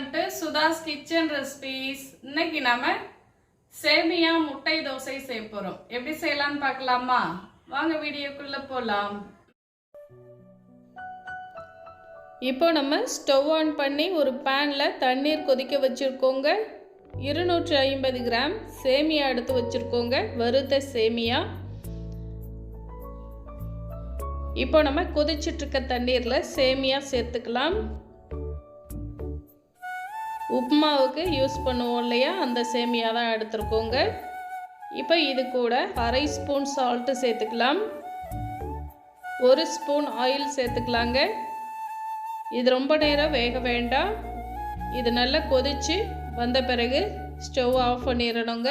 Welcome to Sudha's kitchen recipes. இன்னைக்கு நாம சேமியா முட்டை தோசை செய்ய போறோம். எப்படி செய்யலாம்னு பார்க்கலாமா? வாங்க வீடியோக்குள்ள போலாம். இப்போ நம்ம ஸ்டவ் ஆன் பண்ணி ஒரு பேன்ல தண்ணீர் கொதிக்க வச்சிருக்கோங்க. 250 கிராம் சேமியா எடுத்து வச்சிருக்கோங்க, வறுத்த சேமியா. இப்போ நம்ம கொதிச்சிட்டு இருக்க தண்ணீர்ல சேமியா சேர்த்துக்கலாம். உப்புமாவுக்கு யூஸ் பண்ணுவோம் இல்லையா, அந்த சேமியா தான் எடுத்துருக்கோங்க. இப்போ இது கூட அரை ஸ்பூன் சால்ட்டு சேர்த்துக்கலாம், 1 ஸ்பூன் ஆயில் சேர்த்துக்கலாங்க. இது ரொம்ப நேரம் வேக வேண்டாம். இது நல்லா கொதிச்சு வந்த பிறகு ஸ்டவ் ஆஃப் பண்ணிடணுங்க.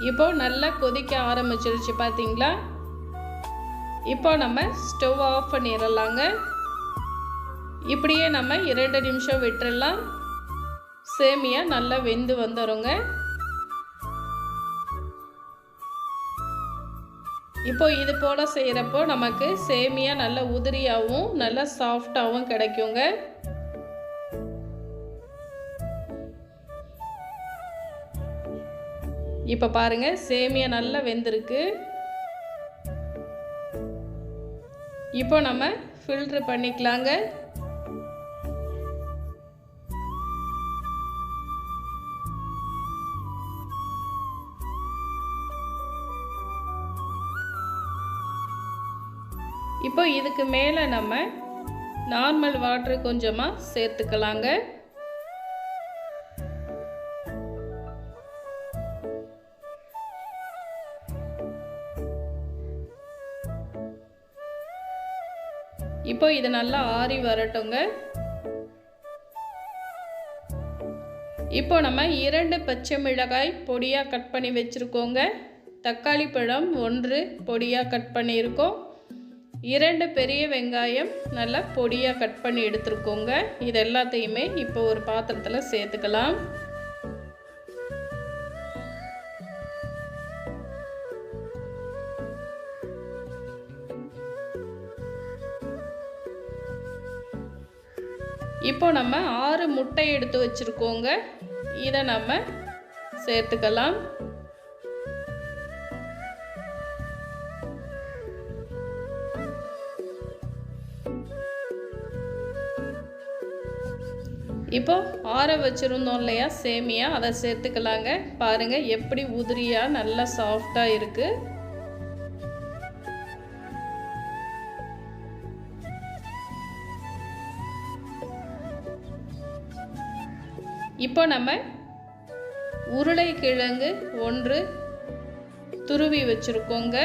இப்போ நல்லா கொதிக்க ஆரம்பிச்சிருச்சு பார்த்தீங்களா? இப்போ நம்ம ஸ்டவ் ஆஃப் பண்ணிடலாங்க. இப்படியே நம்ம 2 நிமிஷம் விட்டுறலாம். சேமியா நல்லா வெந்து வந்துடுங்க. இப்போ இது போல் செய்கிறப்போ நமக்கு சேமியா நல்லா உதிரியாகவும் நல்லா சாஃப்டாகவும் கிடைக்குங்க. இப்போ பாருங்க, சேமியா நல்லா வெந்திருக்கு. இப்போ நம்ம ஃபில்டர் பண்ணிக்கலாங்க. இப்போ இதுக்கு மேலே நம்ம நார்மல் வாட்டர் கொஞ்சமாக சேர்த்துக்கலாங்க. இப்போ இது நல்லா ஆறி வரட்டுங்க. இப்போ நம்ம 2 பச்சை மிளகாய் பொடியாக கட் பண்ணி வச்சுருக்கோங்க. தக்காளி பழம் 1 பொடியாக கட் பண்ணியிருக்கோம். 2 பெரிய வெங்காயம் நல்லா பொடியாக கட் பண்ணி எடுத்துருக்கோங்க. இது எல்லாத்தையுமே இப்போ ஒரு பாத்திரத்தில் சேர்த்துக்கலாம். இப்போ நம்ம 6 முட்டை எடுத்து வச்சுருக்கோங்க. இதை நம்ம சேர்த்துக்கலாம். இப்போ ஆற வச்சுருந்தோம் இல்லையா சேமியா, அதை சேர்த்துக்கலாங்க. பாருங்கள் எப்படி உதிரியாக நல்லா சாஃப்டாக இருக்குது. இப்போ நம்ம உருளைக்கிழங்கு 1 துருவி வச்சுருக்கோங்க,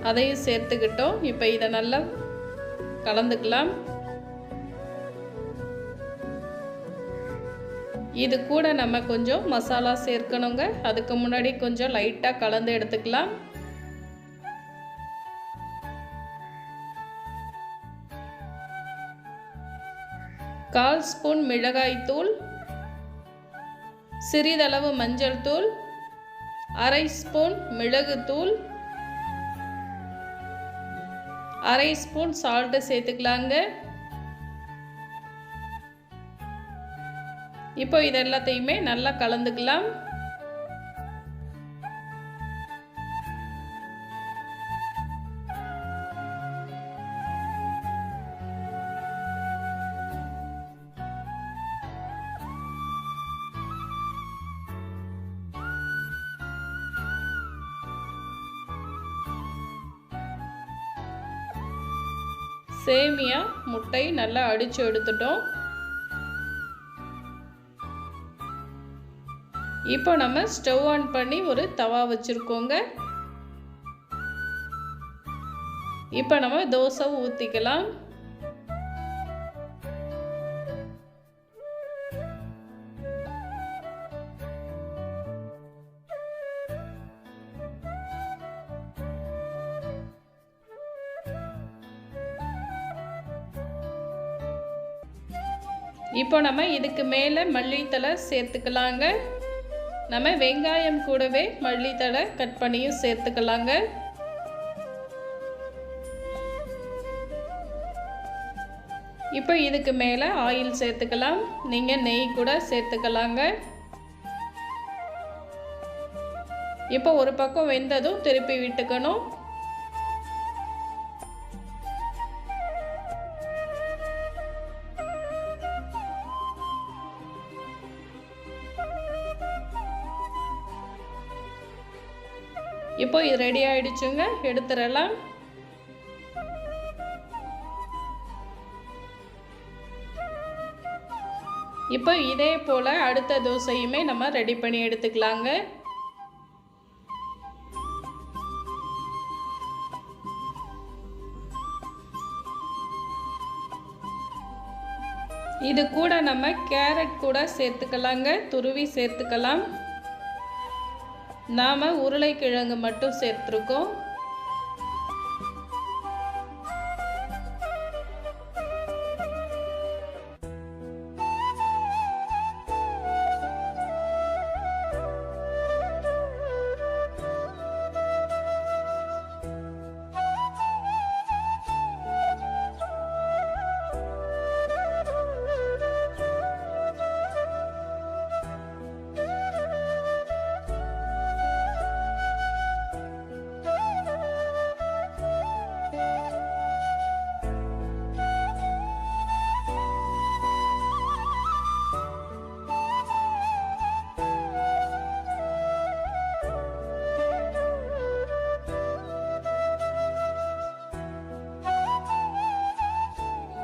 அதையும் சேர்த்துக்கிட்டோம். இப்போ இதை நல்லா கலந்துக்கலாம். இது கூட நம்ம கொஞ்சம் மசாலா சேர்க்கணுங்க. அதுக்கு முன்னாடி கொஞ்சம் லைட்டாக கலந்து எடுத்துக்கலாம். கால் ஸ்பூன் மிளகாய் தூள், சிறிதளவு மஞ்சள் தூள், அரை ஸ்பூன் மிளகு தூள், அரை ஸ்பூன் சால்ட்டு சேர்த்துக்கலாங்க. இப்போ இது எல்லாத்தையுமே நல்லா கலந்துக்கலாம். சேமியா முட்டை நல்லா அடித்து எடுத்துட்டோம். இப்போ நம்ம ஸ்டவ் ஆன் பண்ணி ஒரு தவா வச்சுருக்கோங்க. இப்போ நம்ம தோசை ஊற்றிக்கலாம். இப்போ நம்ம இதுக்கு மேலே மல்லித்தழை சேர்த்துக்கலாங்க. நம்ம வெங்காயம் கூடவே மல்லித்தழை கட் பண்ணியும் சேர்த்துக்கலாங்க. இப்போ இதுக்கு மேலே ஆயில் சேர்த்துக்கலாம். நீங்கள் நெய் கூட சேர்த்துக்கலாங்க. இப்போ ஒரு பக்கம் வெந்ததும் திருப்பி விட்டுக்கணும். இப்போ இது ரெடி ஆயிடுச்சுங்க, எடுத்துடலாம். இப்போ இதே போல் அடுத்த தோசையுமே நம்ம ரெடி பண்ணி எடுத்துக்கலாங்க. இது கூட நம்ம கேரட் கூட சேர்த்துக்கலாங்க, துருவி சேர்த்துக்கலாம். நாம் உருளைக்கிழங்கு மட்டும் சேர்த்துருக்கோம்.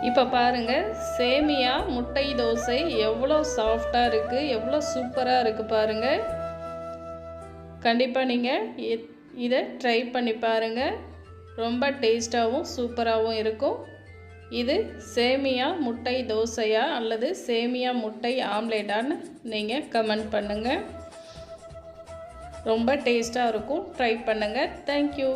இப்போ பாருங்கள், சேமியா முட்டை தோசை எவ்வளோ சாஃப்டாக இருக்குது, எவ்வளோ சூப்பராக இருக்குது பாருங்கள். கண்டிப்பாக நீங்கள் இதை ட்ரை பண்ணி பாருங்கள். ரொம்ப டேஸ்ட்டாகவும் சூப்பராகவும் இருக்கும். இது சேமியா முட்டை தோசையா அல்லது சேமியா முட்டை ஆம்லேட்டான்னு நீங்கள் கமெண்ட் பண்ணுங்கள். ரொம்ப டேஸ்ட்டாக இருக்கும், ட்ரை பண்ணுங்கள். தேங்க்யூ.